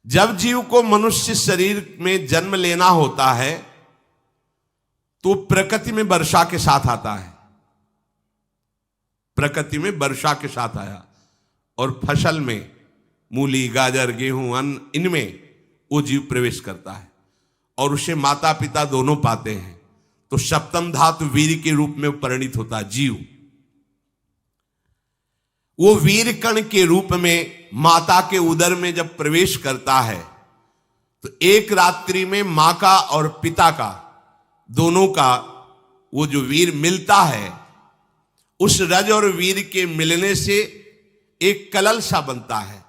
जब जीव को मनुष्य शरीर में जन्म लेना होता है तो प्रकृति में वर्षा के साथ आता है, प्रकृति में वर्षा के साथ आया, और फसल में मूली, गाजर, गेहूं, अन्न, इनमें वो जीव प्रवेश करता है और उसे माता पिता दोनों पाते हैं। तो सप्तम धातु वीर के रूप में परिणित होता है जीव। वो वीर कण के रूप में माता के उदर में जब प्रवेश करता है तो एक रात्रि में मां का और पिता का, दोनों का वो जो वीर मिलता है, उस रज और वीर के मिलने से एक कलल सा बनता है।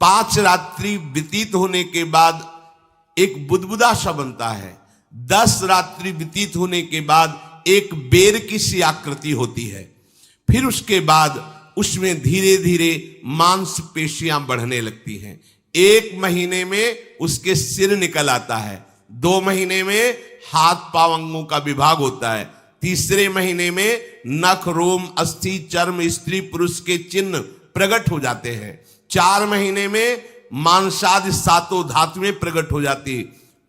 5 रात्रि व्यतीत होने के बाद एक बुदबुदा सा बनता है। 10 रात्रि व्यतीत होने के बाद एक बेर की सी आकृति होती है। फिर उसके बाद उसमें धीरे धीरे मांसपेशियां बढ़ने लगती हैं। 1 महीने में उसके सिर निकल आता है, 2 महीने में हाथ पांव अंगों का विभाग होता है, तीसरे महीने में नख, रोम, अस्थि, चर्म, स्त्री पुरुष के चिन्ह प्रकट हो जाते हैं, 4 महीने में मांसादि 7 धातुएं प्रकट हो जाती है,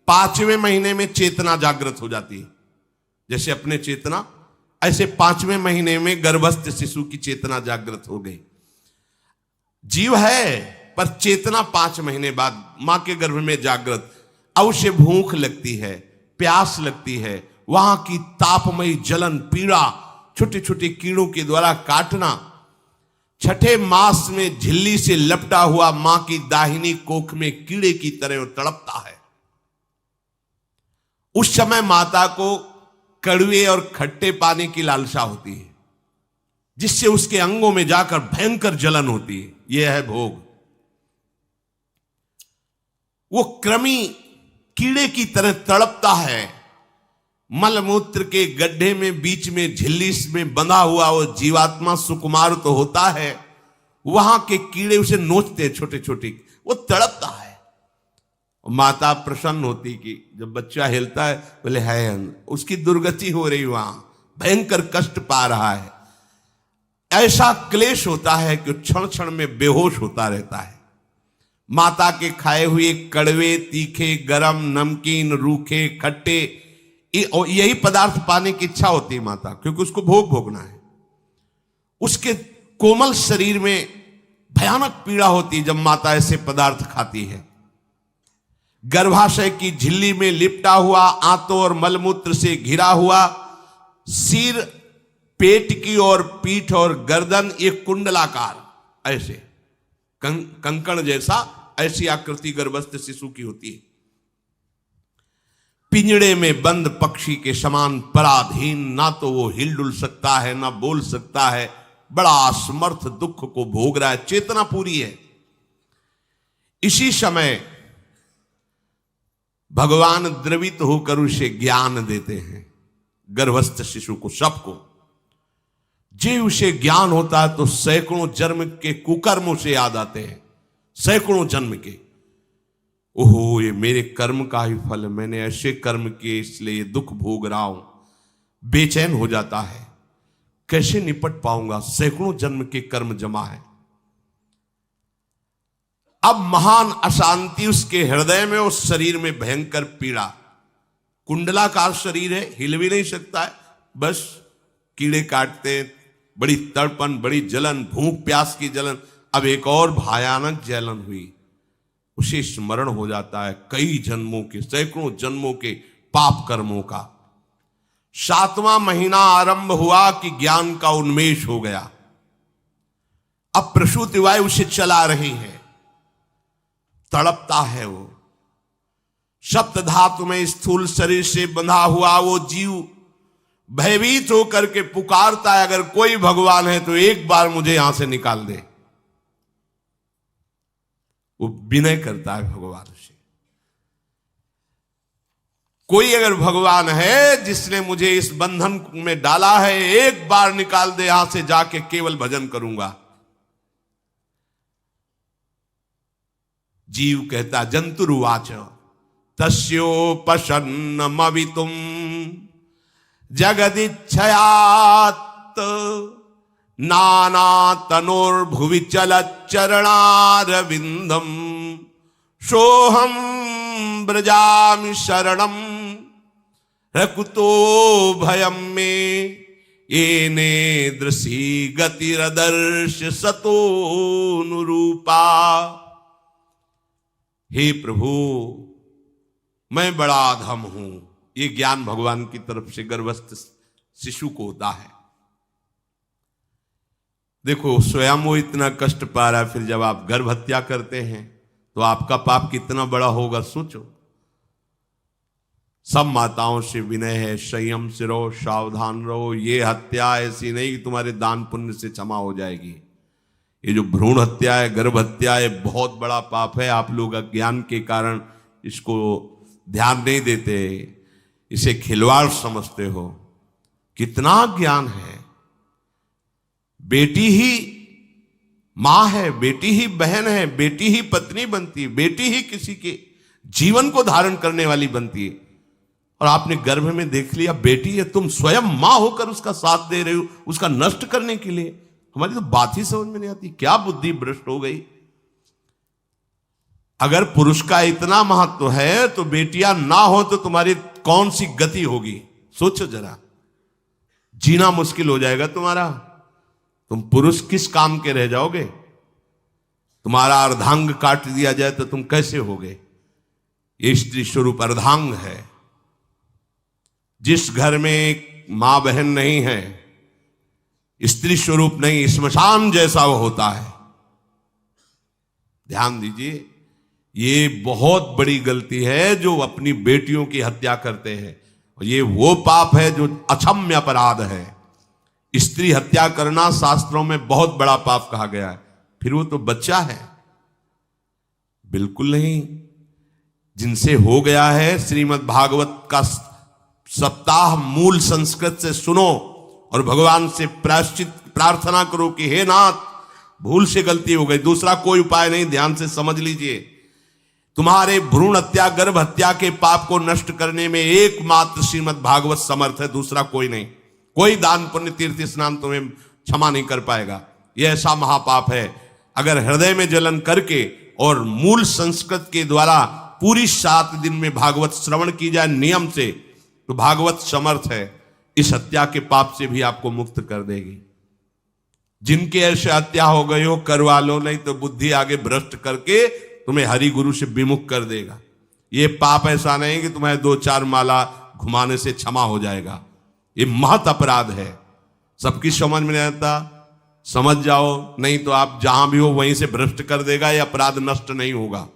5वें महीने में चेतना जागृत हो जाती है। जैसे अपने चेतना, ऐसे 5वें महीने में गर्भस्थ शिशु की चेतना जागृत हो गई। जीव है पर चेतना 5 महीने बाद मां के गर्भ में जागृत। अब उसे भूख लगती है, प्यास लगती है, वहां की तापमयी जलन, पीड़ा, छोटे छोटे कीड़ों के द्वारा काटना। 6ठे मास में झिल्ली से लपटा हुआ मां की दाहिनी कोख में कीड़े की तरह तड़पता है। उस समय माता को कड़वे और खट्टे पानी की लालसा होती है, जिससे उसके अंगों में जाकर भयंकर जलन होती है। यह है भोग। वो कृमि कीड़े की तरह तड़पता है। मलमूत्र के गड्ढे में बीच में झिल्ली में बंधा हुआ वो जीवात्मा सुकुमार तो होता है, वहां के कीड़े उसे नोचते छोटे छोटे, वो तड़पता है। माता प्रसन्न होती कि जब बच्चा हिलता है, बोले है उसकी दुर्गति हो रही, वहां भयंकर कष्ट पा रहा है। ऐसा क्लेश होता है कि क्षण क्षण में बेहोश होता रहता है। माता के खाए हुए कड़वे, तीखे, गरम, नमकीन, रूखे, खट्टे, यही पदार्थ पाने की इच्छा होती है माता, क्योंकि उसको भोग भोगना है। उसके कोमल शरीर में भयानक पीड़ा होती है जब माता ऐसे पदार्थ खाती है। गर्भाशय की झिल्ली में लिपटा हुआ, आंतों और मलमूत्र से घिरा हुआ सिर, पेट की और पीठ और गर्दन एक कुंडलाकार, ऐसे कंकण जैसा, ऐसी आकृति गर्भस्थ शिशु की होती है। पिंजड़े में बंद पक्षी के समान पराधीन, ना तो वो हिलडुल सकता है ना बोल सकता है, बड़ा असमर्थ दुख को भोग रहा है, चेतना पूरी है। इसी समय भगवान द्रवित होकर उसे ज्ञान देते हैं, गर्भस्थ शिशु को, सबको। जे उसे ज्ञान होता है तो सैकड़ों जन्म के कुकर्मों से याद आते हैं, सैकड़ों जन्म के। ओहो, ये मेरे कर्म का ही फल है, मैंने ऐसे कर्म किए इसलिए दुख भोग रहा हूं। बेचैन हो जाता है, कैसे निपट पाऊंगा, सैकड़ों जन्म के कर्म जमा है। अब महान अशांति उसके हृदय में, उस शरीर में भयंकर पीड़ा। कुंडलाकार शरीर है, हिल भी नहीं सकता है, बस कीड़े काटते, बड़ी तड़पन, बड़ी जलन, भूख प्यास की जलन। अब एक और भयानक जलन हुई, उसे स्मरण हो जाता है कई जन्मों के, सैकड़ों जन्मों के पाप कर्मों का। 7वां महीना आरंभ हुआ कि ज्ञान का उन्मेष हो गया। अब प्रसूति वायु उसे चला रही है, तड़पता है वो। सप्त धातु में स्थूल शरीर से बंधा हुआ वो जीव भयभीत होकर के पुकारता है, अगर कोई भगवान है तो एक बार मुझे यहां से निकाल दे। वो विनय करता है भगवान से, कोई अगर भगवान है जिसने मुझे इस बंधन में डाला है, एक बार निकाल दे, यहां से जाके केवल भजन करूंगा। जीव कहता, जंतुरुवाच तस्योपशन्नमवितुम जगदिच्छयात् नाना तनोर्भुवि चलच्चरणारविंदम सोहम ब्रजामि शरणम रकुतो भयम में येने दृशी गतिरदर्श सतोनुरूपा। हे प्रभु, मैं बड़ा अधम हूं। ये ज्ञान भगवान की तरफ से गर्भस्थ शिशु को होता है। देखो, स्वयं वो इतना कष्ट पा रहा है, फिर जब आप गर्भ हत्या करते हैं तो आपका पाप कितना बड़ा होगा, सोचो। सब माताओं से विनय है, संयम से रहो, सावधान रहो। ये हत्या ऐसी नहीं कि तुम्हारे दान पुण्य से क्षमा हो जाएगी। ये जो भ्रूण हत्या है, गर्भ हत्या है, बहुत बड़ा पाप है। आप लोग अज्ञान के कारण इसको ध्यान नहीं देते, इसे खिलवाड़ समझते हो। कितना ज्ञान है। बेटी ही मां है, बेटी ही बहन है, बेटी ही पत्नी बनती है, बेटी ही किसी के जीवन को धारण करने वाली बनती है। और आपने गर्भ में देख लिया बेटी है, तुम स्वयं मां होकर उसका साथ दे रहे हो, उसका नष्ट करने के लिए। हमारी तो बात ही समझ में नहीं आती, क्या बुद्धि भ्रष्ट हो गई। अगर पुरुष का इतना महत्व है तो बेटियां ना हो तो तुम्हारी कौन सी गति होगी, सोचो जरा। जीना मुश्किल हो जाएगा तुम्हारा। तुम पुरुष किस काम के रह जाओगे। तुम्हारा अर्धांग काट दिया जाए तो तुम कैसे होगे। ये स्त्री स्वरूप अर्धांग है। जिस घर में मां बहन नहीं है, स्त्री स्वरूप नहीं, श्मशान जैसा वो होता है। ध्यान दीजिए, ये बहुत बड़ी गलती है जो अपनी बेटियों की हत्या करते हैं। और ये वो पाप है जो अक्षम्य अपराध है। स्त्री हत्या करना शास्त्रों में बहुत बड़ा पाप कहा गया है। फिर वो तो बच्चा है, बिल्कुल नहीं। जिनसे हो गया है, श्रीमद् भागवत का सप्ताह मूल संस्कृत से सुनो और भगवान से प्रायश्चित प्रार्थना करो कि हे नाथ, भूल से गलती हो गई, दूसरा कोई उपाय नहीं। ध्यान से समझ लीजिए, तुम्हारे भ्रूण हत्या, गर्भ हत्या के पाप को नष्ट करने में एकमात्र श्रीमद् भागवत समर्थ है, दूसरा कोई नहीं। कोई दान पुण्य तीर्थ स्नान तुम्हें क्षमा नहीं कर पाएगा। यह ऐसा महापाप है। अगर हृदय में जलन करके और मूल संस्कृत के द्वारा पूरी 7 दिन में भागवत श्रवण की जाए नियम से, तो भागवत समर्थ है, इस हत्या के पाप से भी आपको मुक्त कर देगी। जिनके ऐसे हत्या हो गई हो करवा लो, नहीं तो बुद्धि आगे भ्रष्ट करके तुम्हें हरि गुरु से विमुख कर देगा। ये पाप ऐसा नहीं कि तुम्हें 2-4 माला घुमाने से क्षमा हो जाएगा। ये महत अपराध है। सबकी समझ में नहीं आता, समझ जाओ, नहीं तो आप जहां भी हो वहीं से भ्रष्ट कर देगा। ये अपराध नष्ट नहीं होगा,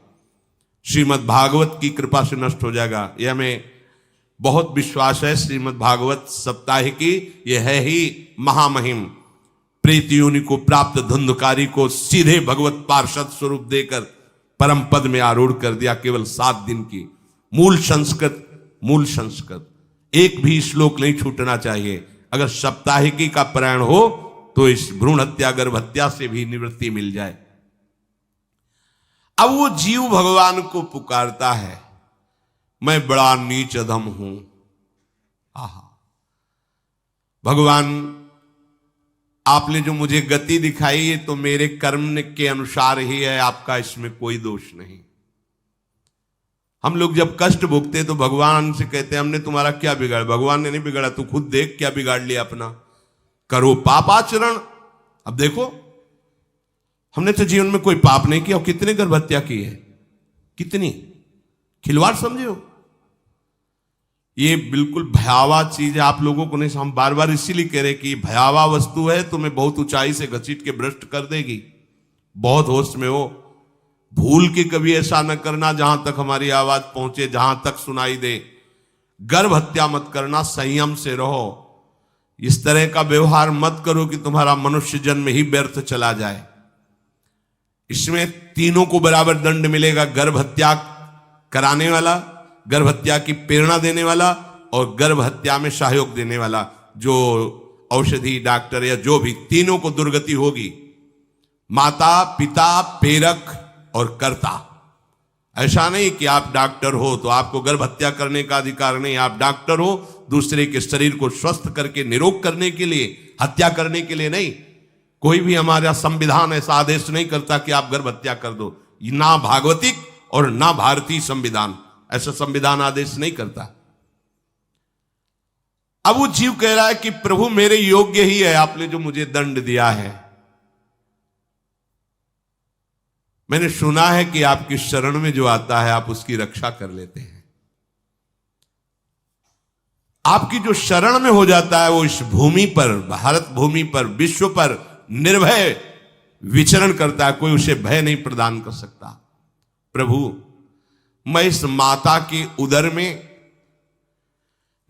श्रीमद् भागवत की कृपा से नष्ट हो जाएगा। यह हमें बहुत विश्वास है। श्रीमद् भागवत सप्ताह की यह है ही महामहिम। प्रेत योनि को प्राप्त धुंधकारी को सीधे भगवत पार्षद स्वरूप देकर परम पद में आरूढ़ कर दिया। केवल 7 दिन की मूल संस्कृत एक भी श्लोक नहीं छूटना चाहिए। अगर सप्ताहिकी का पारायण हो तो इस भ्रूण हत्या, गर्भ हत्या से भी निवृत्ति मिल जाए। अब वो जीव भगवान को पुकारता है, मैं बड़ा नीच अधम हूं। आहा, भगवान आपने जो मुझे गति दिखाई है तो मेरे कर्म के अनुसार ही है, आपका इसमें कोई दोष नहीं। हम लोग जब कष्ट भोगते तो भगवान से कहते हैं हमने तुम्हारा क्या बिगाड़ा। भगवान ने नहीं बिगाड़ा, तू खुद देख क्या बिगाड़ लिया अपना। करो पापाचरण। अब देखो, हमने तो जीवन में कोई पाप नहीं किया और कितने गर्भ हत्या की है, कितनी खिलवाड़ समझे हो। ये बिल्कुल भयावह चीज है। आप लोगों को नहीं, हम बार बार इसीलिए कह रहे कि भयावह वस्तु है, तुम्हें बहुत ऊंचाई से घसीट के भ्रष्ट कर देगी। बहुत होश में हो, भूल के कभी ऐसा न करना जहां तक हमारी आवाज पहुंचे, जहां तक सुनाई दे। गर्भ हत्या मत करना, संयम से रहो। इस तरह का व्यवहार मत करो कि तुम्हारा मनुष्य जन्म ही व्यर्थ चला जाए। इसमें तीनों को बराबर दंड मिलेगा। गर्भ हत्या कराने वाला, गर्भ हत्या की प्रेरणा देने वाला और गर्भ हत्या में सहयोग देने वाला, जो औषधि डॉक्टर या जो भी, तीनों को दुर्गति होगी। माता, पिता, प्रेरक और कर्ता। ऐसा नहीं कि आप डॉक्टर हो तो आपको गर्भ हत्या करने का अधिकार नहीं। आप डॉक्टर हो दूसरे के शरीर को स्वस्थ करके निरोग करने के लिए, हत्या करने के लिए नहीं। कोई भी हमारा संविधान ऐसा आदेश नहीं करता कि आप गर्भ हत्या कर दो, ना भागवतिक और ना भारतीय संविधान। ऐसा संविधान आदेश नहीं करता। अब वो जीव कह रहा है कि प्रभु मेरे योग्य ही है आपने जो मुझे दंड दिया है। मैंने सुना है कि आपकी शरण में जो आता है आप उसकी रक्षा कर लेते हैं। आपकी जो शरण में हो जाता है वो इस भूमि पर, भारत भूमि पर, विश्व पर निर्भय विचरण करता है, कोई उसे भय नहीं प्रदान कर सकता। प्रभु मैं इस माता के उदर में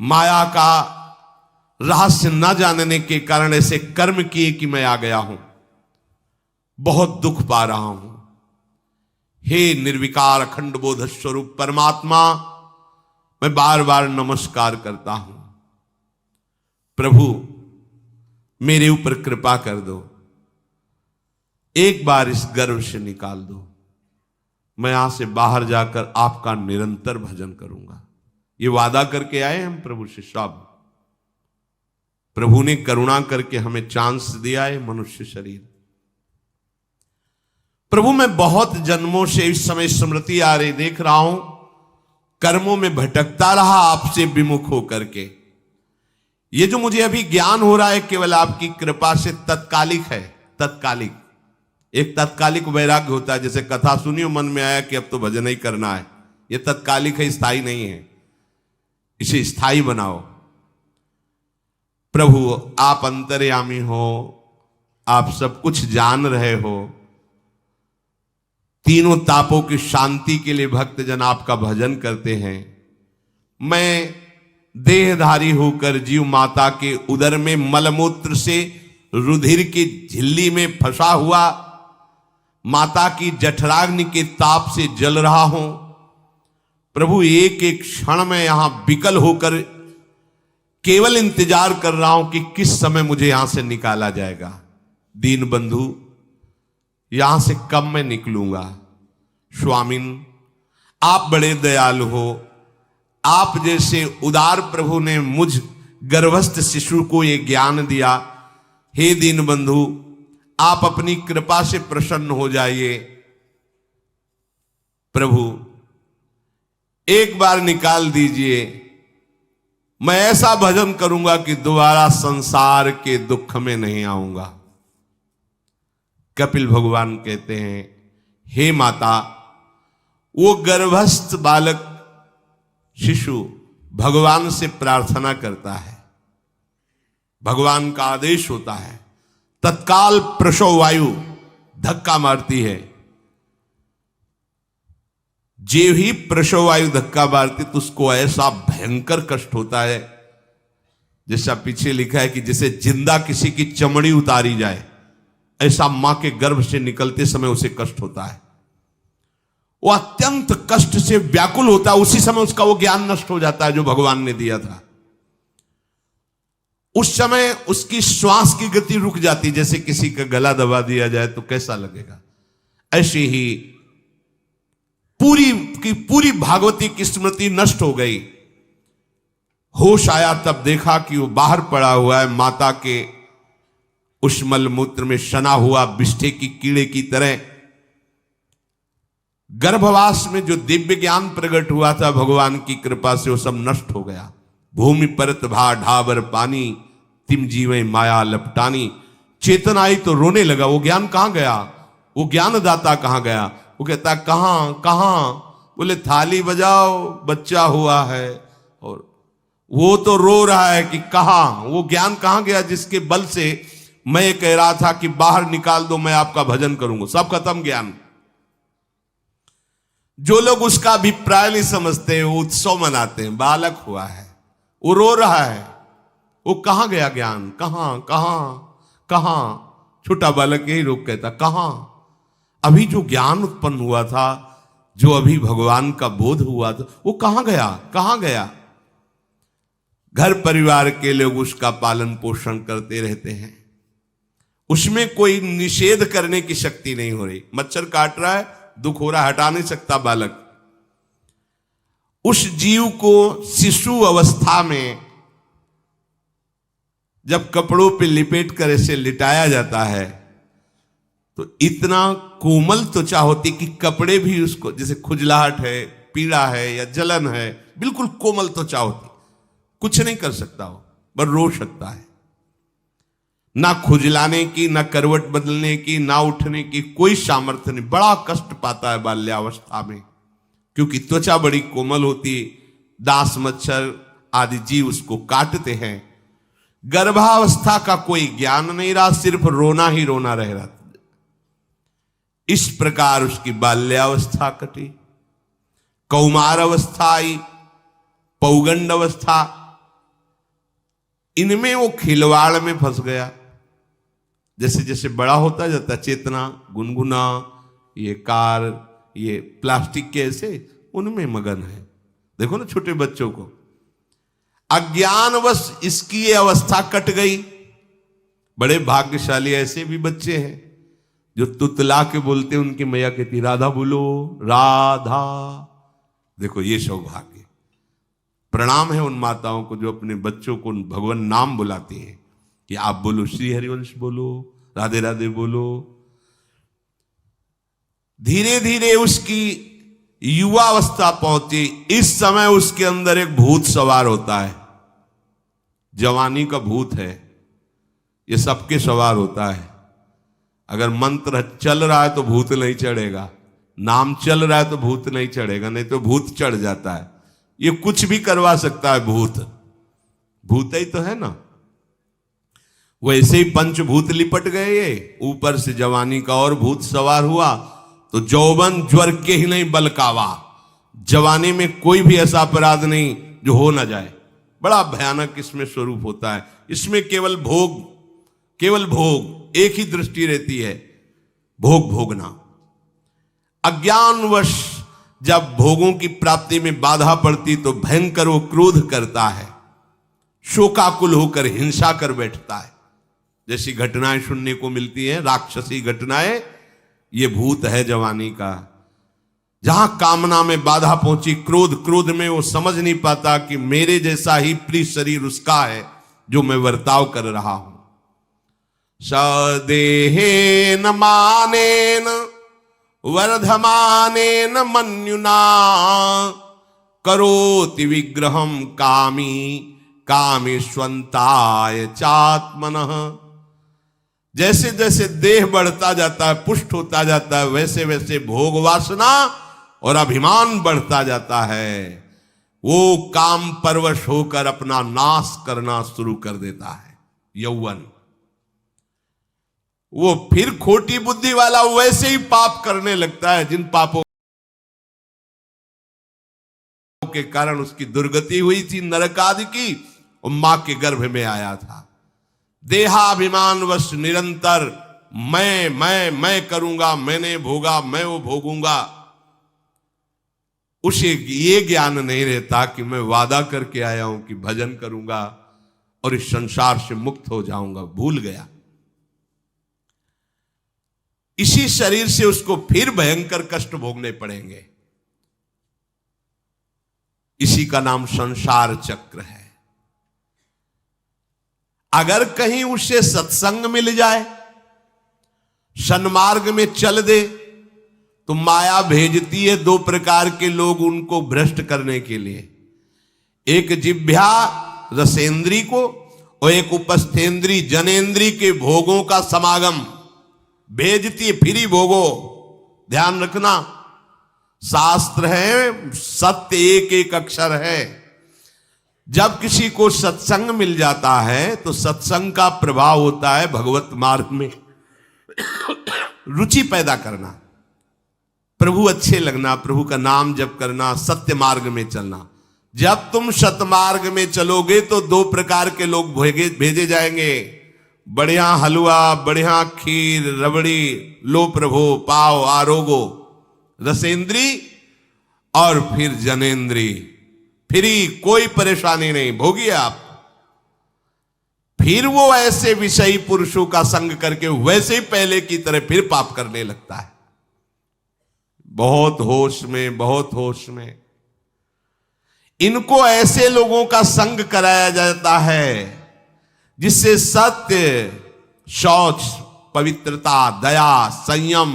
माया का रहस्य न जानने के कारण ऐसे कर्म किए कि मैं आ गया हूं, बहुत दुख पा रहा हूं। हे निर्विकार अखंड बोध स्वरूप परमात्मा, मैं बार बार नमस्कार करता हूं। प्रभु मेरे ऊपर कृपा कर दो, एक बार इस गर्भ से निकाल दो, मैं यहां से बाहर जाकर आपका निरंतर भजन करूंगा। ये वादा करके आए हम प्रभु से सब। प्रभु ने करुणा करके हमें चांस दिया है मनुष्य शरीर। प्रभु मैं बहुत जन्मों से इस समय स्मृति आ रही, देख रहा हूं कर्मों में भटकता रहा आपसे विमुख होकर के। ये जो मुझे अभी ज्ञान हो रहा है केवल आपकी कृपा से तत्कालिक है, तत्कालिक। एक तत्कालिक वैराग्य होता है, जैसे कथा सुनियो मन में आया कि अब तो भजन ही करना है, ये तत्कालिक है, स्थायी नहीं है। इसे स्थायी बनाओ। प्रभु आप अंतर्यामी हो, आप सब कुछ जान रहे हो। तीनों तापों की शांति के लिए भक्तजन आपका भजन करते हैं। मैं देहधारी होकर जीव माता के उदर में मलमूत्र से रुधिर की झिल्ली में फंसा हुआ माता की जठराग्नि के ताप से जल रहा हूं। प्रभु एक एक क्षण में यहां विकल होकर केवल इंतजार कर रहा हूं कि किस समय मुझे यहां से निकाला जाएगा। दीन बंधु यहां से कब मैं निकलूंगा। स्वामिन आप बड़े दयालु हो, आप जैसे उदार प्रभु ने मुझ गर्भस्थ शिशु को ये ज्ञान दिया। हे दीन बंधु आप अपनी कृपा से प्रसन्न हो जाइए। प्रभु एक बार निकाल दीजिए, मैं ऐसा भजन करूंगा कि दोबारा संसार के दुख में नहीं आऊंगा। कपिल भगवान कहते हैं, हे माता, वो गर्भस्थ बालक शिशु भगवान से प्रार्थना करता है, भगवान का आदेश होता है, तत्काल प्रसव वायु धक्का मारती है। जे ही प्रसव वायु धक्का मारती तो उसको ऐसा भयंकर कष्ट होता है, जैसा पीछे लिखा है कि जैसे जिंदा किसी की चमड़ी उतारी जाए, ऐसा मां के गर्भ से निकलते समय उसे कष्ट होता है। वो अत्यंत कष्ट से व्याकुल होता है। उसी समय उसका वो ज्ञान नष्ट हो जाता है जो भगवान ने दिया था। उस समय उसकी श्वास की गति रुक जाती, जैसे किसी का गला दबा दिया जाए तो कैसा लगेगा। ऐसे ही पूरी की पूरी भागवती की स्मृति नष्ट हो गई। होश आया तब देखा कि वो बाहर पड़ा हुआ है, माता के उस मलमूत्र में सना हुआ बिष्ठे की कीड़े की तरह। गर्भवास में जो दिव्य ज्ञान प्रकट हुआ था भगवान की कृपा से, वो सब नष्ट हो गया। भूमि परत भा ढाबर पानी, तिम जीवे माया लपटानी। चेतन आई तो रोने लगा। वो ज्ञान कहां गया, वो ज्ञानदाता कहां गया। वो कहता कहां कहां, बोले थाली बजाओ बच्चा हुआ है। और वो तो रो रहा है कि कहां, वो ज्ञान कहां गया जिसके बल से मैं कह रहा था कि बाहर निकाल दो, मैं आपका भजन करूंगा। सब खत्म ज्ञान। जो लोग उसका अभिप्राय नहीं समझते वो उत्सव मनाते हैं, बालक हुआ है, वो रो रहा है, वो कहां गया ज्ञान, कहां कहां कहां। छोटा बालक यही रोक कहता कहां। अभी जो ज्ञान उत्पन्न हुआ था, जो अभी भगवान का बोध हुआ था, वो कहां गया कहां गया। घर परिवार के लोग उसका पालन पोषण करते रहते हैं, उसमें कोई निषेध करने की शक्ति नहीं हो रही। मच्छर काट रहा है, दुख हो रहा है, हटा नहीं सकता बालक। उस जीव को शिशु अवस्था में जब कपड़ों पे लिपेट कर ऐसे लिटाया जाता है तो इतना कोमल त्वचा होती कि कपड़े भी उसको, जैसे खुजलाहट है, पीड़ा है या जलन है, बिल्कुल कोमल त्वचा होती, कुछ नहीं कर सकता हो, बस रो सकता है। ना खुजलाने की, ना करवट बदलने की, ना उठने की कोई सामर्थ्य नहीं। बड़ा कष्ट पाता है बाल्यावस्था में, क्योंकि त्वचा बड़ी कोमल होती, दास मच्छर आदि जीव उसको काटते हैं। गर्भावस्था का कोई ज्ञान नहीं रहा, सिर्फ रोना ही रोना रह रहा। इस प्रकार उसकी बाल्यावस्था कटी, कौमार अवस्था आई, पौगंड अवस्था, इनमें वो खिलवाड़ में फंस गया। जैसे जैसे बड़ा होता जाता, चेतना, गुनगुना, ये कार, ये प्लास्टिक के ऐसे, उनमें मगन है। देखो ना छोटे बच्चों को, अज्ञानवश इसकी ये अवस्था कट गई। बड़े भाग्यशाली ऐसे भी बच्चे हैं जो तुतला के बोलते, उनकी मैया कहती राधा बोलो, राधा। देखो ये सौभाग्य, प्रणाम है उन माताओं को जो अपने बच्चों को भगवान नाम बुलाती हैं कि आप बोलो, श्री हरिवंश बोलो, राधे राधे बोलो। धीरे धीरे उसकी युवा अवस्था पहुंची। इस समय उसके अंदर एक भूत सवार होता है, जवानी का भूत है, ये सबके सवार होता है। अगर मंत्र चल रहा है तो भूत नहीं चढ़ेगा, नाम चल रहा है तो भूत नहीं चढ़ेगा, नहीं तो भूत चढ़ जाता है। ये कुछ भी करवा सकता है भूत, भूत ही तो है ना। वैसे ही पंचभूत लिपट गए, ये ऊपर से जवानी का और भूत सवार हुआ, तो जौवन ज्वर के ही नहीं बलकावा। जवानी में कोई भी ऐसा अपराध नहीं जो हो ना जाए। बड़ा भयानक इसमें स्वरूप होता है। इसमें केवल भोग, केवल भोग, एक ही दृष्टि रहती है, भोग भोगना। अज्ञानवश जब भोगों की प्राप्ति में बाधा पड़ती तो भयंकर वो क्रोध करता है, शोकाकुल होकर हिंसा कर बैठता है। जैसी घटनाएं सुनने को मिलती हैं, राक्षसी घटनाएं, ये भूत है जवानी का। जहां कामना में बाधा पहुंची, क्रोध, क्रोध में वो समझ नहीं पाता कि मेरे जैसा ही प्रिय शरीर उसका है जो मैं वर्ताव कर रहा हूं। सदेहेन मानेन वर्धमानेन मन्युना करोति विग्रहम कामी कामेष्वंताय चात्मनः। जैसे जैसे देह बढ़ता जाता है, पुष्ट होता जाता है, वैसे वैसे भोग वासना और अभिमान बढ़ता जाता है। वो काम परवश होकर अपना नाश करना शुरू कर देता है। यौवन, वो फिर खोटी बुद्धि वाला वैसे ही पाप करने लगता है जिन पापों के कारण उसकी दुर्गति हुई थी, नरक आदि की, और मां के गर्भ में आया था। देहाभिमान वश निरंतर मैं करूंगा, मैंने भोगा, मैं वो भोगूंगा। उसे ये ज्ञान नहीं रहता कि मैं वादा करके आया हूं कि भजन करूंगा और इस संसार से मुक्त हो जाऊंगा, भूल गया। इसी शरीर से उसको फिर भयंकर कष्ट भोगने पड़ेंगे। इसी का नाम संसार चक्र है। अगर कहीं उसे सत्संग मिल जाए, सन्मार्ग में चल दे, तो माया भेजती है दो प्रकार के लोग उनको भ्रष्ट करने के लिए। एक जिह्वा रसेंद्री को और एक उपस्थेंद्री जनेंद्री के भोगों का समागम भेजती है। फिर ही भोगो, ध्यान रखना, शास्त्र है, सत्य एक एक अक्षर है। जब किसी को सत्संग मिल जाता है तो सत्संग का प्रभाव होता है भगवत मार्ग में रुचि पैदा करना, प्रभु अच्छे लगना, प्रभु का नाम जप करना, सत्य मार्ग में चलना। जब तुम सतमार्ग में चलोगे तो दो प्रकार के लोग भेजे जाएंगे। बढ़िया हलवा, बढ़िया खीर, रबड़ी, लो प्रभु, पाओ, आरोगो, रसेंद्री और फिर जनेंद्री। फ्री, कोई परेशानी नहीं, भोगिए आप। फिर वो ऐसे विषयी पुरुषों का संग करके वैसे ही पहले की तरह फिर पाप करने लगता है। बहुत होश में, बहुत होश में। इनको ऐसे लोगों का संग कराया जाता है जिससे सत्य, शौच, पवित्रता, दया, संयम,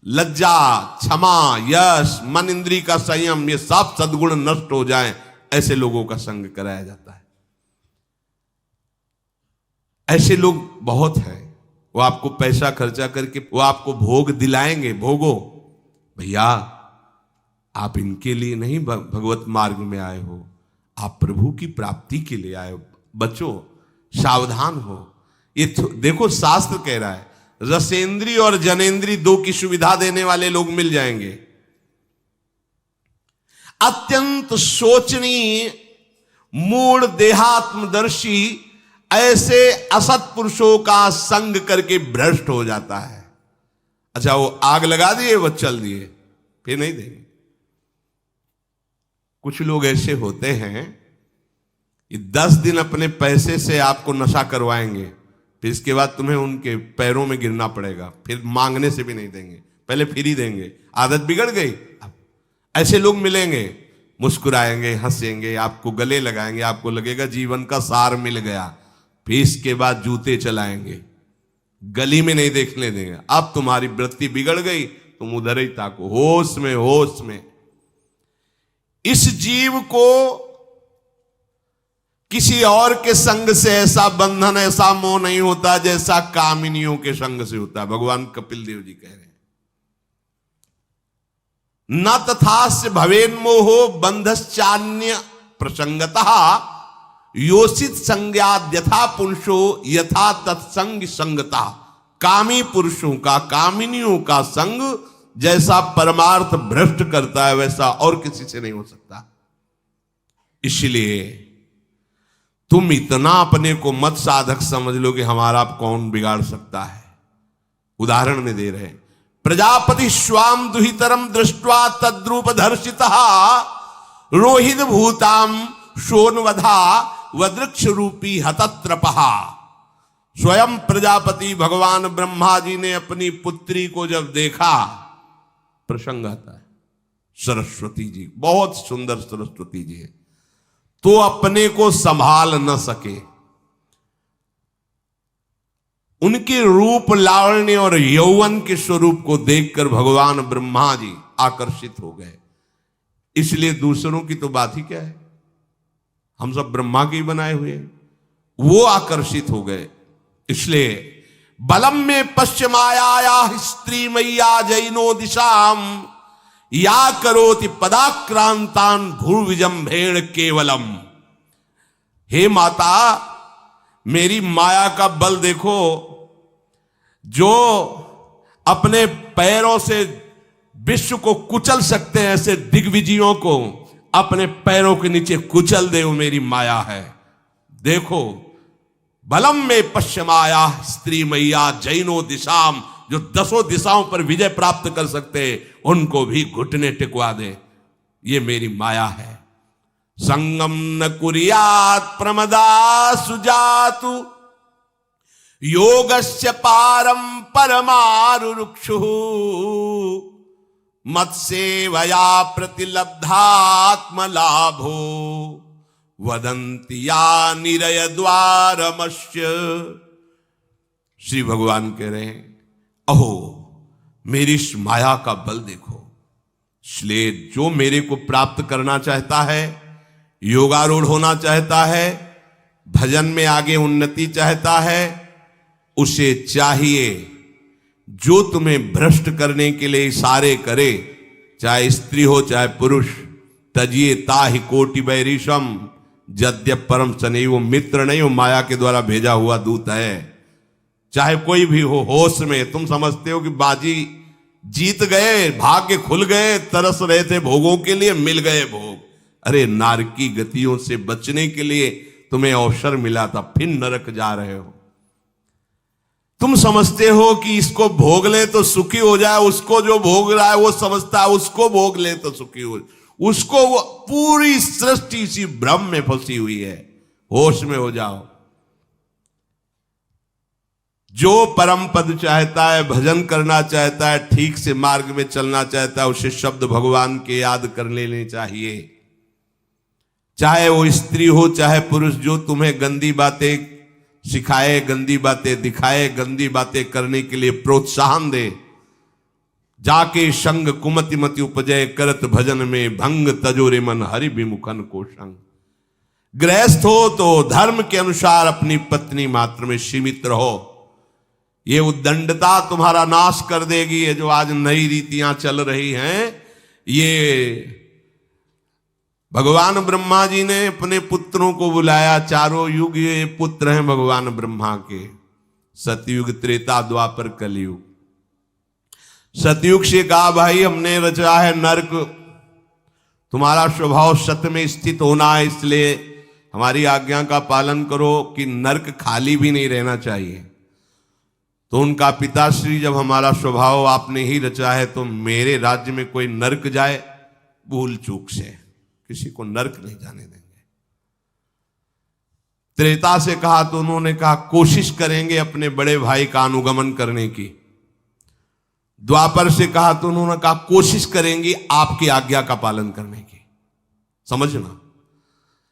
लज्जा, क्षमा, यश, मन इंद्री का संयम, ये सब सद्गुण नष्ट हो जाएं, ऐसे लोगों का संग कराया जाता है। ऐसे लोग बहुत हैं, वो आपको पैसा खर्चा करके वो आपको भोग दिलाएंगे, भोगो भैया, आप इनके लिए नहीं भगवत मार्ग में आए हो, आप प्रभु की प्राप्ति के लिए आए हो। बच्चों सावधान हो। ये देखो शास्त्र कह रहा है रसेंद्री और जनेंद्री दो की सुविधा देने वाले लोग मिल जाएंगे। अत्यंत सोचनीय, मूढ़, देहात्मदर्शी ऐसे असत पुरुषों का संग करके भ्रष्ट हो जाता है। अच्छा, वो आग लगा दिए, वो चल दिए, फिर नहीं देंगे। कुछ लोग ऐसे होते हैं, ये 10 दिन अपने पैसे से आपको नशा करवाएंगे, फिर इसके बाद तुम्हें उनके पैरों में गिरना पड़ेगा, फिर मांगने से भी नहीं देंगे, पहले फिर ही देंगे। आदत बिगड़ गई। अब ऐसे लोग मिलेंगे, मुस्कुराएंगे, हंसेंगे, आपको गले लगाएंगे, आपको लगेगा जीवन का सार मिल गया, फिर इसके बाद जूते चलाएंगे, गली में नहीं देखने देंगे। अब तुम्हारी वृत्ति बिगड़ गई, तुम उधर ही ताको, होश में, होश में। इस जीव को किसी और के संग से ऐसा बंधन, ऐसा मोह नहीं होता जैसा कामिनियों के संग से होता है। भगवान कपिल देव जी कह रहे हैं, न तथास्य भवेन्मोहो बंधश्चान्य प्रसंगतः योषित संज्ञाद यथा पुरुषो यथा तत्संग संगता। कामी पुरुषों का, कामिनियों का संग जैसा परमार्थ भ्रष्ट करता है, वैसा और किसी से नहीं हो सकता। इसलिए तुम इतना अपने को मत साधक समझ लो कि हमारा कौन बिगाड़ सकता है। उदाहरण में दे रहे हैं, प्रजापति स्वाम दुहितरम दृष्ट्वा तद्रूप धर्षितः रोहित भूताम शोनवधा वदृक्ष रूपी हतत्रपहा। स्वयं प्रजापति भगवान ब्रह्मा जी ने अपनी पुत्री को जब देखा, प्रसंग आता है, सरस्वती जी, बहुत सुंदर सरस्वती जी है, तो अपने को संभाल न सके। उनके रूप, लावण्य और यौवन के स्वरूप को देखकर भगवान ब्रह्मा जी आकर्षित हो गए। इसलिए दूसरों की तो बात ही क्या है, हम सब ब्रह्मा के ही बनाए हुए हैं, वो आकर्षित हो गए। इसलिए बलम में पश्चिमाया स्त्री मैया जैनो दिशाम या करोति पदाक्रांतान भूर्विजंभेण केवलम। हे माता, मेरी माया का बल देखो, जो अपने पैरों से विश्व को कुचल सकते हैं, ऐसे दिग्विजयों को अपने पैरों के नीचे कुचल दे, वो मेरी माया है। देखो, बलम में पश्चिमाया स्त्री मैया जैनो दिशाम, जो 10 दिशाओं पर विजय प्राप्त कर सकते, उनको भी घुटने टिकवा दे, ये मेरी माया है। संगम न कुर्यात् प्रमदा सुजातु योगस्य पारम परमारुरुक्षु मत्सेवया प्रतिलब्धात्म लाभो वदंति या निरय द्वारमस्य। श्री भगवान कह रहे हैं, अहो मेरी इस माया का बल देखो। इसलिए जो मेरे को प्राप्त करना चाहता है, योगारूढ़ होना चाहता है, भजन में आगे उन्नति चाहता है, उसे चाहिए जो तुम्हें भ्रष्ट करने के लिए इशारे करे, चाहे स्त्री हो चाहे पुरुष, तजिए ताहि कोटि बैरिशम यद्यप परम सने। वो मित्र नहीं, वो माया के द्वारा भेजा हुआ दूत है। चाहे कोई भी हो, होश में तुम समझते हो कि बाजी जीत गए, भाग्य खुल गए, तरस रहे थे भोगों के लिए, मिल गए भोग। अरे नारकी गतियों से बचने के लिए तुम्हें अवसर मिला था, फिर नरक जा रहे हो। तुम समझते हो कि इसको भोग ले तो सुखी हो जाए, उसको जो भोग रहा है वो समझता है उसको भोग ले तो सुखी हो, उसको वो पूरी सृष्टि इसी भ्रम में फंसी हुई है। होश में हो जाओ। जो परम पद चाहता है, भजन करना चाहता है, ठीक से मार्ग में चलना चाहता है, उसे शब्द भगवान के याद कर लेने चाहिए। चाहे वो स्त्री हो चाहे पुरुष, जो तुम्हें गंदी बातें सिखाए गंदी बातें, दिखाए गंदी बातें करने के लिए प्रोत्साहन दे। जाके संग कुमति मति उपजय, करत भजन में भंग तजोरे मन हरि विमुखन को संग। गृहस्थ हो तो धर्म के अनुसार अपनी पत्नी मात्र में सीमित रहो। ये उद्दंडता तुम्हारा नाश कर देगी। ये जो आज नई रीतियां चल रही हैं, ये भगवान ब्रह्मा जी ने अपने पुत्रों को बुलाया। चारों युग ये पुत्र हैं भगवान ब्रह्मा के, सतयुग, त्रेता, द्वापर, कलयुग। सतयुग से कहा भाई हमने रचा है नरक, तुम्हारा स्वभाव सत्य में स्थित होना है, इसलिए हमारी आज्ञा का पालन करो कि नरक खाली भी नहीं रहना चाहिए। तो उनका पिताश्री, जब हमारा स्वभाव आपने ही रचा है तो मेरे राज्य में कोई नरक जाए, भूल चूक से किसी को नरक नहीं जाने देंगे। त्रेता से कहा तो उन्होंने कहा कोशिश करेंगे अपने बड़े भाई का अनुगमन करने की। द्वापर से कहा तो उन्होंने कहा कोशिश करेंगे आपकी आज्ञा का पालन करने की। समझना।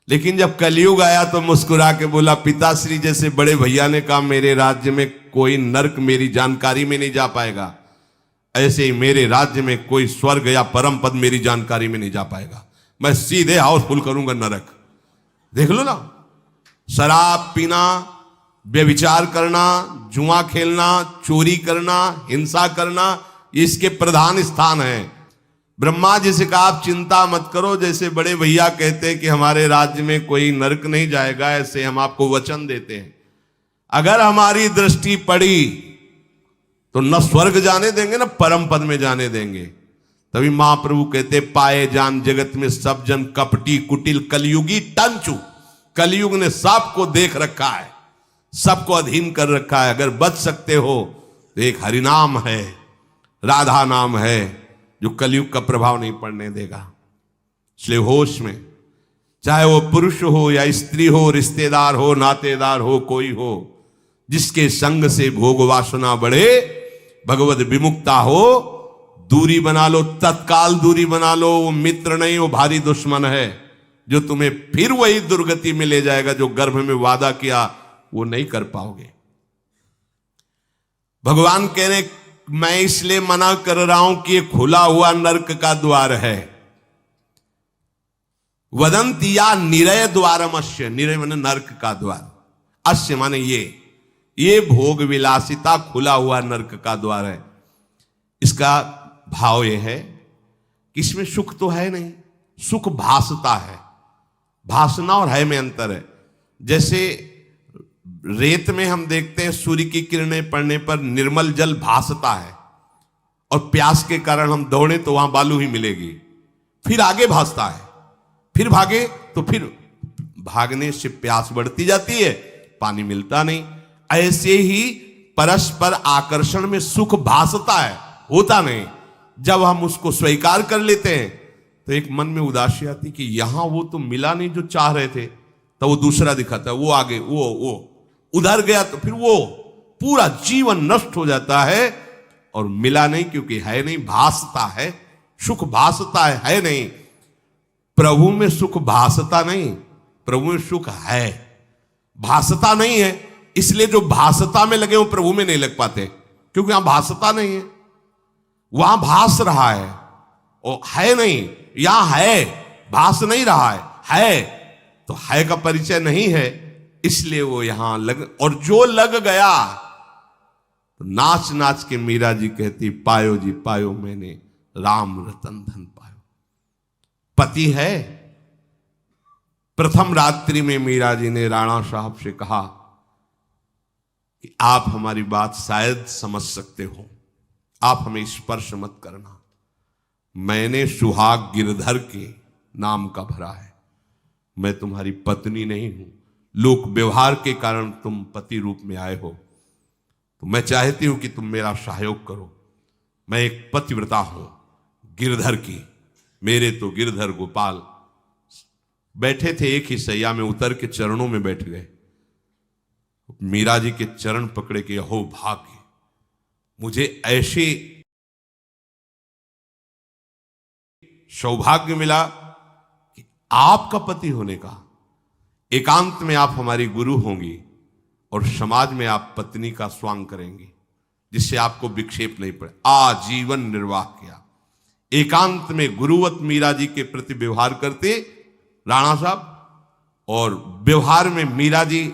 लेकिन जब कलयुग आया तो मुस्कुरा के बोला, पिताश्री जैसे बड़े भैया ने कहा मेरे राज्य में कोई नरक मेरी जानकारी में नहीं जा पाएगा, ऐसे ही मेरे राज्य में कोई स्वर्ग या परम पद मेरी जानकारी में नहीं जा पाएगा। मैं सीधे हाउसफुल करूंगा नरक। देख लो ना, शराब पीना, व्यभिचार करना, जुआ खेलना, चोरी करना, हिंसा करना, इसके प्रधान स्थान है। ब्रह्मा जी से कहा आप चिंता मत करो, जैसे बड़े भैया कहते हैं कि हमारे राज्य में कोई नरक नहीं जाएगा, ऐसे हम आपको वचन देते हैं। अगर हमारी दृष्टि पड़ी तो न स्वर्ग जाने देंगे न परम पद में जाने देंगे। तभी महाप्रभु कहते पाए जान जगत में सब जन कपटी कुटिल कलयुगी टंचू। कलयुग ने सबको देख रखा है, सबको अधीन कर रखा है। अगर बच सकते हो तो एक हरिनाम है, राधा नाम है, जो कलयुग का प्रभाव नहीं पड़ने देगा। इसलिए होश में, चाहे वो पुरुष हो या स्त्री हो, रिश्तेदार हो, नातेदार हो, कोई हो, जिसके संग से भोग वासना बढ़े, भगवत विमुक्ता हो, दूरी बना लो, तत्काल दूरी बना लो। वो मित्र नहीं, वो भारी दुश्मन है, जो तुम्हें फिर वही दुर्गति में ले जाएगा जो गर्भ में वादा किया वो नहीं कर पाओगे। भगवान कह रहे मैं इसलिए मना कर रहा हूं कि ये खुला हुआ नरक का द्वार है। वदंती या निरय द्वारम अश्य, निरय माने नरक का द्वार, अश्य माने ये भोग विलासिता खुला हुआ नरक का द्वार है। इसका भाव यह है कि इसमें सुख तो है नहीं, सुख भासता है। भासना और है में अंतर है। जैसे रेत में हम देखते हैं सूर्य की किरणें पड़ने पर निर्मल जल भासता है, और प्यास के कारण हम दौड़े तो वहां बालू ही मिलेगी, फिर आगे भासता है, फिर भागे तो फिर भागने से प्यास बढ़ती जाती है, पानी मिलता नहीं। ऐसे ही परस्पर आकर्षण में सुख भासता है, होता नहीं। जब हम उसको स्वीकार कर लेते हैं तो एक मन में उदासी आती कि यहां वो तो मिला नहीं जो चाह रहे थे, तो वो दूसरा दिखाता है, वो आगे, वो उधर गया तो फिर वो पूरा जीवन नष्ट हो जाता है। और मिला नहीं क्योंकि है नहीं, भासता है, सुख भासता है नहीं। प्रभु में सुख भासता नहीं, प्रभु में सुख है, भासता नहीं है। इसलिए जो भासता में लगे वो प्रभु में नहीं लग पाते, क्योंकि यहां भासता नहीं है, वहां भास रहा है, और है नहीं। यहां है, भास नहीं रहा है तो है का परिचय नहीं है, इसलिए वो यहां लग। और जो लग गया तो नाच नाच के मीरा जी कहती पायो जी पायो मैंने राम रतन धन पायो। पति है। प्रथम रात्रि में मीरा जी ने राणा साहब से कहा कि आप हमारी बात शायद समझ सकते हो, आप हमें स्पर्श मत करना। मैंने सुहाग गिरधर के नाम का भरा है, मैं तुम्हारी पत्नी नहीं हूं। लोक व्यवहार के कारण तुम पति रूप में आए हो, तो मैं चाहती हूं कि तुम मेरा सहयोग करो। मैं एक पतिव्रता हूं गिरधर की। मेरे तो गिरधर गोपाल बैठे थे एक ही सैया में, उतर के चरणों में बैठ गए। मीरा जी के चरण पकड़े के अहो भाग्य, मुझे ऐसे सौभाग्य मिला कि आपका पति होने का। एकांत में आप हमारी गुरु होंगी, और समाज में आप पत्नी का स्वांग करेंगे, जिससे आपको विक्षेप नहीं पड़े। आजीवन निर्वाह किया। एकांत में गुरुवत मीरा जी के प्रति व्यवहार करते राणा साहब, और व्यवहार में मीरा जी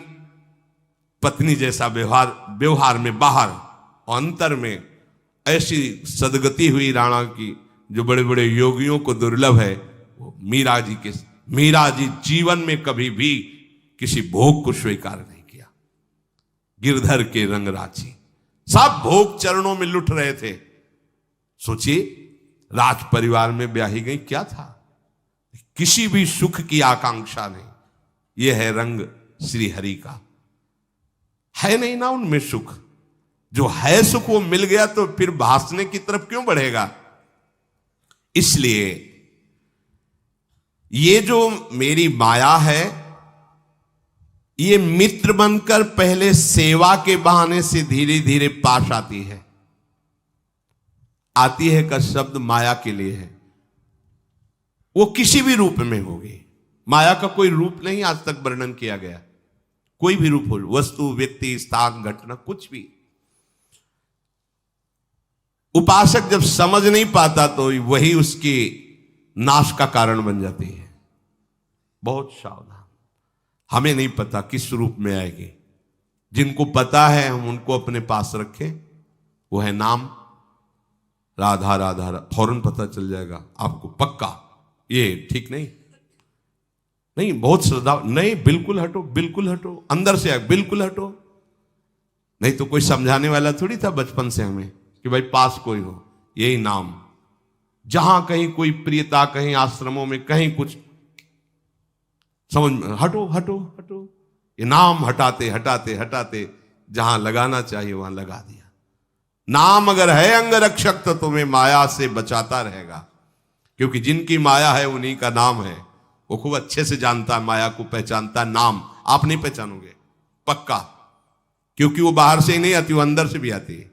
पत्नी जैसा व्यवहार में बाहर, और अंतर में ऐसी सदगति हुई राणा की जो बड़े बड़े योगियों को दुर्लभ है। वो मीरा जी जीवन में कभी भी किसी भोग को स्वीकार नहीं किया। गिरधर के रंग राची, सब भोग चरणों में लुट रहे थे। सोचिए, राज परिवार में ब्याही गई, क्या था? किसी भी सुख की आकांक्षा नहीं। यह है रंग श्री हरि का। है नहीं ना उनमें सुख। जो है सुख वो मिल गया तो फिर भासने की तरफ क्यों बढ़ेगा? इसलिए ये जो मेरी माया है, ये मित्र बनकर पहले सेवा के बहाने से धीरे धीरे पास आती है। आती है का शब्द माया के लिए है। वो किसी भी रूप में होगी। माया का कोई रूप नहीं आज तक वर्णन किया गया। कोई भी रूप हो, वस्तु, व्यक्ति, स्थान, घटना, कुछ भी। उपासक जब समझ नहीं पाता तो वही उसके नाश का कारण बन जाती है। बहुत सावधान। हमें नहीं पता किस रूप में आएगी। जिनको पता है हम उनको अपने पास रखें। वो है नाम राधा राधा, फौरन पता चल जाएगा आपको पक्का। ये ठीक नहीं, नहीं बहुत श्रद्धा नहीं, बिल्कुल हटो, बिल्कुल हटो, अंदर से बिल्कुल हटो। नहीं तो कोई समझाने वाला थोड़ी था बचपन से हमें कि भाई पास कोई हो, यही नाम। जहां कहीं कोई प्रियता, कहीं आश्रमों में कहीं कुछ समझ, हटो हटो हटो। ये नाम हटाते हटाते हटाते जहां लगाना चाहिए वहां लगा दिया। नाम अगर है अंगरक्षक तो तुम्हें माया से बचाता रहेगा, क्योंकि जिनकी माया है उन्हीं का नाम है। वो खूब अच्छे से जानता है, माया को पहचानता है। नाम आप नहीं पहचानोगे पक्का, क्योंकि वो बाहर से ही नहीं आती, वो अंदर से भी आती है।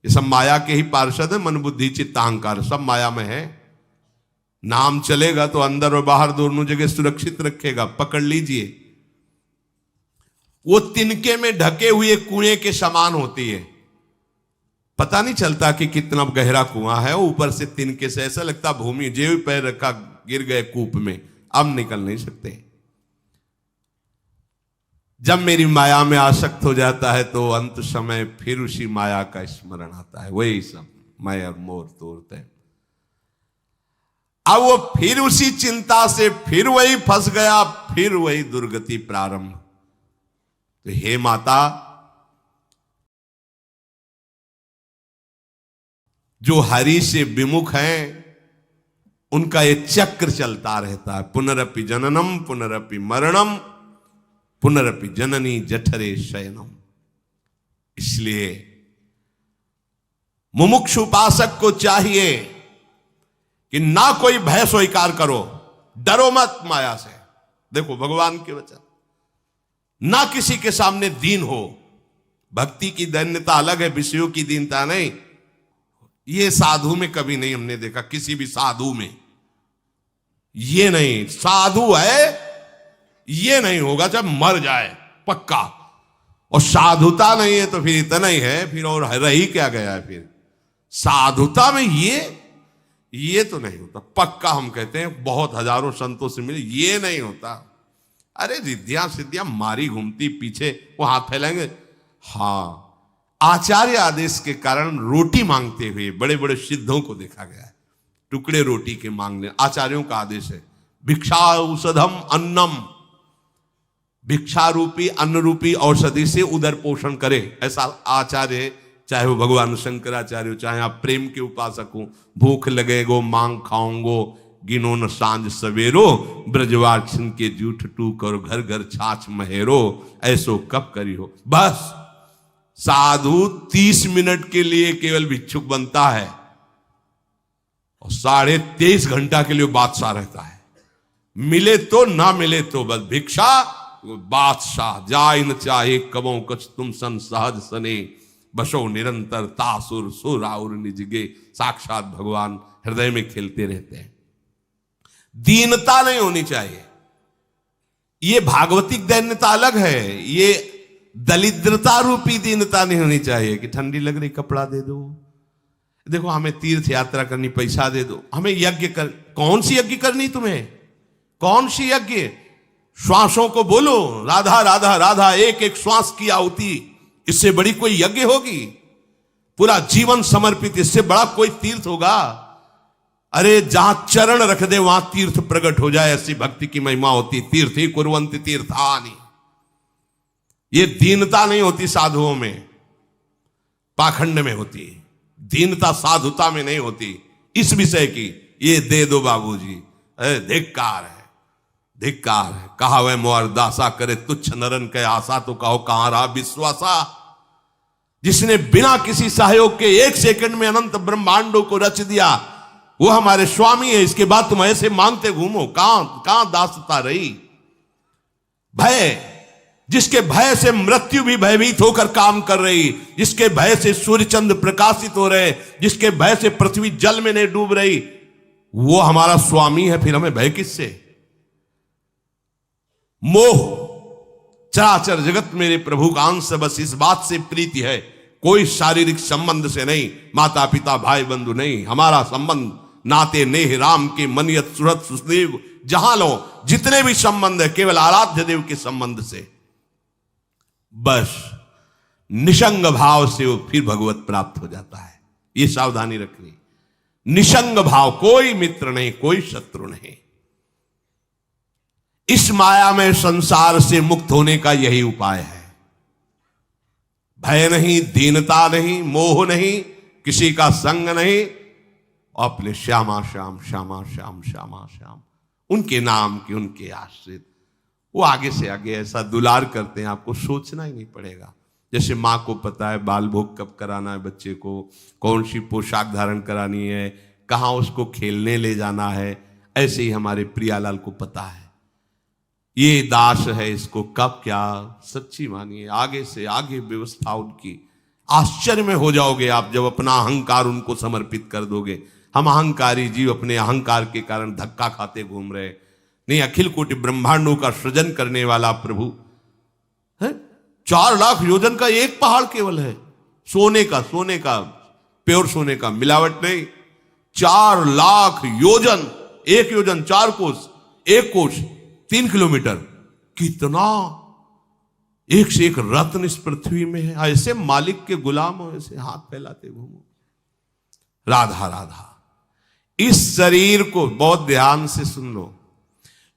ये सब माया के ही पार्षद है। मन बुद्धि चित्त अहंकार सब माया में है। नाम चलेगा तो अंदर और बाहर दोनों जगह सुरक्षित रखेगा। पकड़ लीजिए। वो तिनके में ढके हुए कुएं के समान होती है। पता नहीं चलता कि कितना गहरा कुआं है। ऊपर से तिनके से ऐसा लगता भूमि, जेब पैर रखा गिर गए कूप में, अब निकल नहीं सकते। जब मेरी माया में आसक्त हो जाता है तो अंत समय फिर उसी माया का स्मरण आता है। वही सब मैं और मोर तोड़ते हैं। अब वो फिर उसी चिंता से फिर वही फंस गया, फिर वही दुर्गति प्रारंभ। तो हे माता, जो हरि से विमुख हैं उनका ये चक्र चलता रहता है। पुनरपि जननम पुनरपि मरणम पुनरपि जननी जठरे शयनम। इसलिए मुमुक्षु उपासक को चाहिए कि ना कोई भय स्वीकार करो, डरो मत माया से। देखो भगवान के वचन, ना किसी के सामने दीन हो। भक्ति की दैन्यता अलग है, विषयों की दीनता नहीं। ये साधु में कभी नहीं हमने देखा, किसी भी साधु में ये नहीं। साधु है ये नहीं होगा जब मर जाए पक्का, और साधुता नहीं है तो फिर इतना ही है, फिर और रही क्या गया है। फिर साधुता में ये तो नहीं होता पक्का। हम कहते हैं बहुत हजारों संतों से मिले, ये नहीं होता। अरे रिद्धियां सिद्धियां मारी घूमती पीछे, वो हाथ फैलाएंगे। हाँ, आचार्य आदेश के कारण रोटी मांगते हुए बड़े बड़े सिद्धों को देखा गया है। टुकड़े रोटी के मांगने, आचार्यों का आदेश है। भिक्षा औषधम अन्नम, भिक्षा रूपी अन्न रूपी औषधि से उदर पोषण करे, ऐसा आचार्य। चाहे वो भगवान शंकराचार्य हो, चाहे आप प्रेम के उपासक हो। भूख लगेगो मांग खाऊंगो, गिनो न सांझ सवेरो, ब्रजवाक्षन के जूठ टूक और घर घर छाछ महेरो, ऐसो कब करी हो। बस साधु 30 मिनट के लिए केवल भिक्षुक बनता है और 23.5 घंटा के लिए बादशाह रहता है। मिले तो ना मिले तो बस भिक्षा बादशाह। जाय न चाहे कबों कछ तुम सन सहज सने, बसो निरंतर तासुर सुराउर निजगे। साक्षात भगवान हृदय में खेलते रहते हैं। दीनता नहीं होनी चाहिए। ये भागवतिक दैन्यता अलग है। ये दरिद्रता रूपी दीनता नहीं होनी चाहिए कि ठंडी लग रही कपड़ा दे दो, देखो हमें तीर्थ यात्रा करनी पैसा दे दो, हमें यज्ञ कर, कौन सी यज्ञ करनी तुम्हें, कौन सी यज्ञ, श्वासों को बोलो राधा राधा राधा, एक एक श्वास की आहुति, इससे बड़ी कोई यज्ञ होगी, पूरा जीवन समर्पित, इससे बड़ा कोई तीर्थ होगा। अरे जहां चरण रख दे वहां तीर्थ प्रकट हो जाए, ऐसी भक्ति की महिमा होती। तीर्थ ही कुर्वन्ति तीर्थानि, ये दीनता नहीं होती साधुओं में, पाखंड में होती, दीनता साधुता में नहीं होती। इस विषय की ये दे दो बाबूजी, अरे धिक्कार है, धिक्कार है। कहा वह मोर दासा करे तुच्छ नरन के आशा, तो कहो कहां रहा विश्वासा। जिसने बिना किसी सहयोग के एक सेकंड में अनंत ब्रह्मांडों को रच दिया, वो हमारे स्वामी है। इसके बाद तुम ऐसे मांगते घूमो, कहां दासता रही। भय, जिसके भय से मृत्यु भी भयभीत होकर काम कर रही, जिसके भय से सूर्य चंद्र प्रकाशित हो रहे, जिसके भय से पृथ्वी जल में नहीं डूब रही, वो हमारा स्वामी है। फिर हमें भय किससे। मोह, चराचर जगत मेरे प्रभु का अंश, बस इस बात से प्रीति है, कोई शारीरिक संबंध से नहीं, माता पिता भाई बंधु नहीं, हमारा संबंध नाते नेह राम के मनियत सुरत सुदेव, जहां लो जितने भी संबंध है केवल आराध्य देव के संबंध से, बस निसंग भाव से वो फिर भगवत प्राप्त हो जाता है। ये सावधानी रखनी, निसंग भाव, कोई मित्र नहीं, कोई शत्रु नहीं। इस माया में संसार से मुक्त होने का यही उपाय है। भय नहीं, दीनता नहीं, मोह नहीं, किसी का संग नहीं, अपने श्यामा श्याम श्यामा श्याम श्यामा श्याम, उनके नाम की, उनके आश्रित, वो आगे से आगे ऐसा दुलार करते हैं, आपको सोचना ही नहीं पड़ेगा। जैसे माँ को पता है बाल भोग कब कराना है बच्चे को, कौन सी पोशाक धारण करानी है, कहाँ उसको खेलने ले जाना है, ऐसे ही हमारे प्रियालाल को पता है ये दास है, इसको कब क्या, सच्ची मानिए आगे से आगे व्यवस्था उनकी। आश्चर्य में हो जाओगे आप जब अपना अहंकार उनको समर्पित कर दोगे। हम अहंकारी जीव अपने अहंकार के कारण धक्का खाते घूम रहे, नहीं, अखिल कोटि ब्रह्मांडों का सृजन करने वाला प्रभु है। 4 लाख योजन का एक पहाड़ केवल है, सोने का प्योर सोने का, मिलावट नहीं। 4 लाख योजन, एक योजन 4 कोस, एक कोस 3 किलोमीटर, कितना एक से एक रत्न इस पृथ्वी में है। ऐसे मालिक के गुलाम हो, ऐसे हाथ फैलाते घूमो। राधा राधा, इस शरीर को बहुत ध्यान से सुन लो,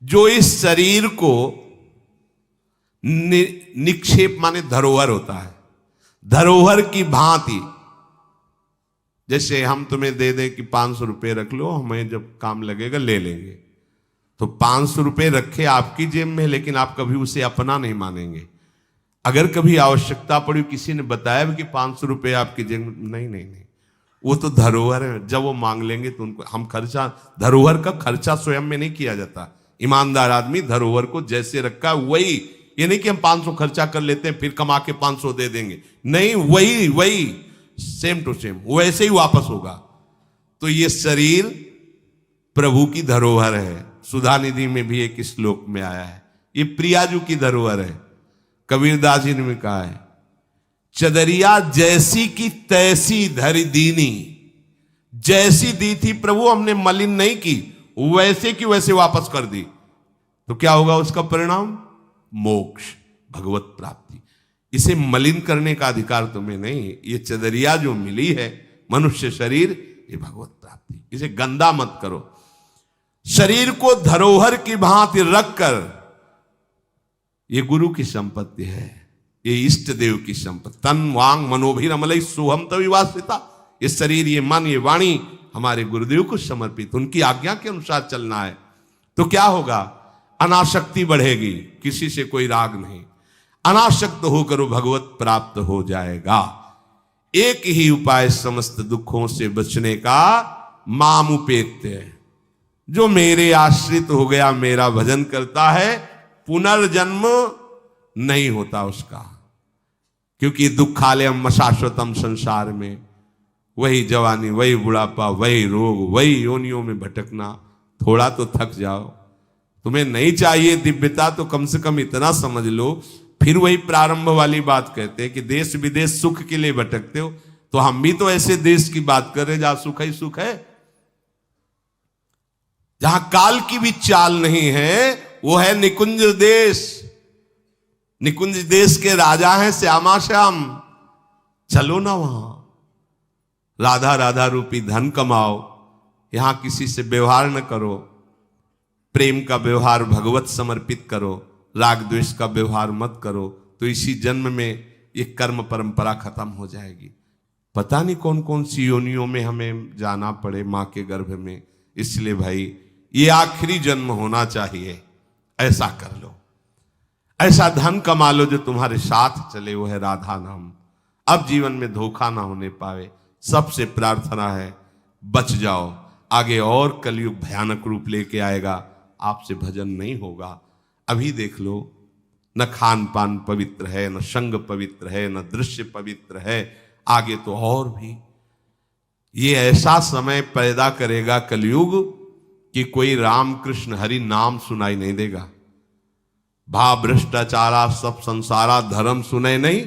जो इस शरीर को निक्षेप माने धरोहर होता है, धरोहर की भांति, जैसे हम तुम्हें दे दें कि 500 रुपए रख लो, हमें जब काम लगेगा ले लेंगे, तो 500 रुपए रखे आपकी जेब में, लेकिन आप कभी उसे अपना नहीं मानेंगे। अगर कभी आवश्यकता पड़ी, किसी ने बताया कि 500 रुपए आपकी जेब में, नहीं, वो तो धरोहर है। जब वो मांग लेंगे तो उनको हम खर्चा, धरोहर का खर्चा स्वयं में नहीं किया जाता। ईमानदार आदमी धरोहर को जैसे रखा वही, ये नहीं कि हम 500 खर्चा कर लेते हैं फिर कमा के 500 दे देंगे, नहीं, वही सेम टू सेम वैसे ही वापस होगा। तो ये शरीर प्रभु की धरोहर है। सुधा निधि में भी एक श्लोक में आया है, ये प्रियाजू की धरोहर है। कबीरदास जी ने कहा है, चदरिया जैसी की तैसी धरि दीनी, जैसी दी थी प्रभु हमने मलिन नहीं की, वैसे की वैसे वापस कर दी, तो क्या होगा उसका परिणाम, मोक्ष, भगवत प्राप्ति। इसे मलिन करने का अधिकार तुम्हें नहीं। ये चदरिया जो मिली है मनुष्य शरीर, ये भगवत प्राप्ति, इसे गंदा मत करो। शरीर को धरोहर की भांति रखकर, ये गुरु की संपत्ति है, ये इष्ट देव की संपत्ति। तन वांग मनोभिरमलई सोहम तविवासिता, ये शरीर, ये मन, ये वाणी हमारे गुरुदेव को समर्पित, उनकी आज्ञा के अनुसार चलना है। तो क्या होगा, अनासक्ति बढ़ेगी, किसी से कोई राग नहीं, अनासक्त होकर वो भगवत प्राप्त हो जाएगा। एक ही उपाय समस्त दुखों से बचने का, मामुपेत्य, जो मेरे आश्रित हो गया, मेरा भजन करता है, पुनर्जन्म नहीं होता उसका, क्योंकि दुखालयम शाश्वतम, संसार में वही जवानी, वही बुढ़ापा, वही रोग, वही योनियों में भटकना। थोड़ा तो थक जाओ। तुम्हें नहीं चाहिए दिव्यता तो कम से कम इतना समझ लो, फिर वही प्रारंभ वाली बात कहते हैं कि देश विदेश सुख के लिए भटकते हो, तो हम भी तो ऐसे देश की बात कर रहे जहां सुख ही सुख है, जहां काल की भी चाल नहीं है, वो है निकुंज देश। निकुंज देश के राजा हैं श्यामा श्याम, चलो ना वहां, राधा राधा रूपी धन कमाओ, यहां किसी से व्यवहार न करो, प्रेम का व्यवहार भगवत समर्पित करो, राग द्वेष का व्यवहार मत करो, तो इसी जन्म में ये कर्म परंपरा खत्म हो जाएगी। पता नहीं कौन कौन सी योनियों में हमें जाना पड़े मां के गर्भ में। इसलिए भाई ये आखिरी जन्म होना चाहिए, ऐसा कर लो, ऐसा धन कमा लो जो तुम्हारे साथ चले, वो है राधा नाम। अब जीवन में धोखा ना होने पावे। सबसे प्रार्थना है बच जाओ, आगे और कलयुग भयानक रूप लेके आएगा, आपसे भजन नहीं होगा। अभी देख लो, न खान पान पवित्र है, न संग पवित्र है, न दृश्य पवित्र है, आगे तो और भी। ये ऐसा समय पैदा करेगा कलयुग कि कोई राम कृष्ण हरि नाम सुनाई नहीं देगा। भा भ्रष्टाचारा सब संसारा धर्म सुने नहीं,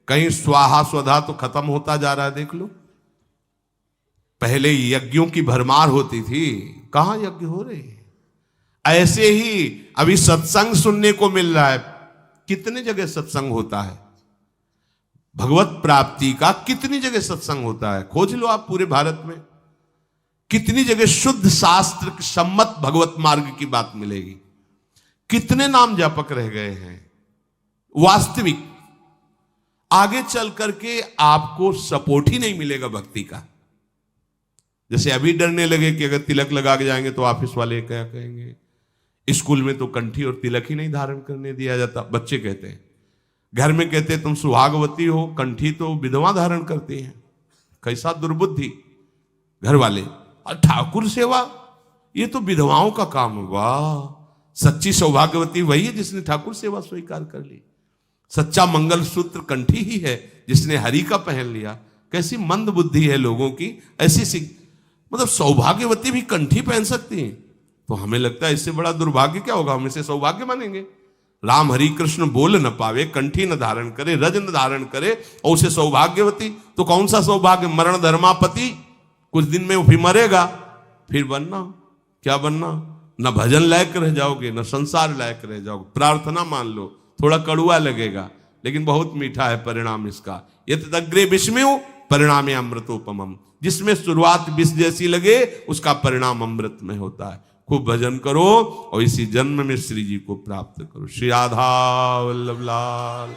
कहीं स्वाहा स्वधा तो खत्म होता जा रहा है। देख लो, पहले यज्ञों की भरमार होती थी, कहां यज्ञ हो रहे हैं। ऐसे ही अभी सत्संग सुनने को मिल रहा है, कितने जगह सत्संग होता है, भगवत प्राप्ति का कितनी जगह सत्संग होता है, खोज लो आप पूरे भारत में। कितनी जगह शुद्ध शास्त्र सम्मत भगवत मार्ग की बात मिलेगी। कितने नाम जापक रह गए हैं। वास्तविक आगे चल करके आपको सपोर्ट ही नहीं मिलेगा भक्ति का। जैसे अभी डरने लगे कि अगर तिलक लगा के जाएंगे तो ऑफिस वाले क्या कहेंगे, स्कूल में तो कंठी और तिलक ही नहीं धारण करने दिया जाता। बच्चे कहते हैं, घर में कहते हैं तुम सुहागवती हो, कंठी तो विधवा धारण करती हैं। कैसा दुर्बुद्धि घर वाले। और ठाकुर सेवा ये तो विधवाओं का काम हुआ। सच्ची सौभाग्यवती वही है जिसने ठाकुर सेवा स्वीकार कर ली। सच्चा मंगल सूत्र कंठी ही है जिसने हरि का पहन लिया। कैसी मंद बुद्धि है लोगों की। ऐसी मतलब सौभाग्यवती भी कंठी पहन सकती हैं, तो हमें लगता है इससे बड़ा दुर्भाग्य क्या होगा, हम इसे सौभाग्य मानेंगे। राम हरि कृष्ण बोल न पावे, कंठी न धारण करे, रज न धारण करे और उसे सौभाग्यवती, तो कौन सा सौभाग्य। मरण धर्मापति, कुछ दिन में वो भी मरेगा, फिर बनना क्या बनना, न भजन लायक रह जाओगे न संसार लायक रह जाओगे। प्रार्थना मान लो, थोड़ा कड़ुआ लगेगा लेकिन बहुत मीठा है परिणाम इसका। यत् अग्रे विस्मयो परिणामे अमृतोपमम्, जिसमें शुरुआत विष जैसी लगे उसका परिणाम अमृत में होता है। खूब भजन करो और इसी जन्म में श्री जी को प्राप्त करो। श्री राधा वल्लभ लाल।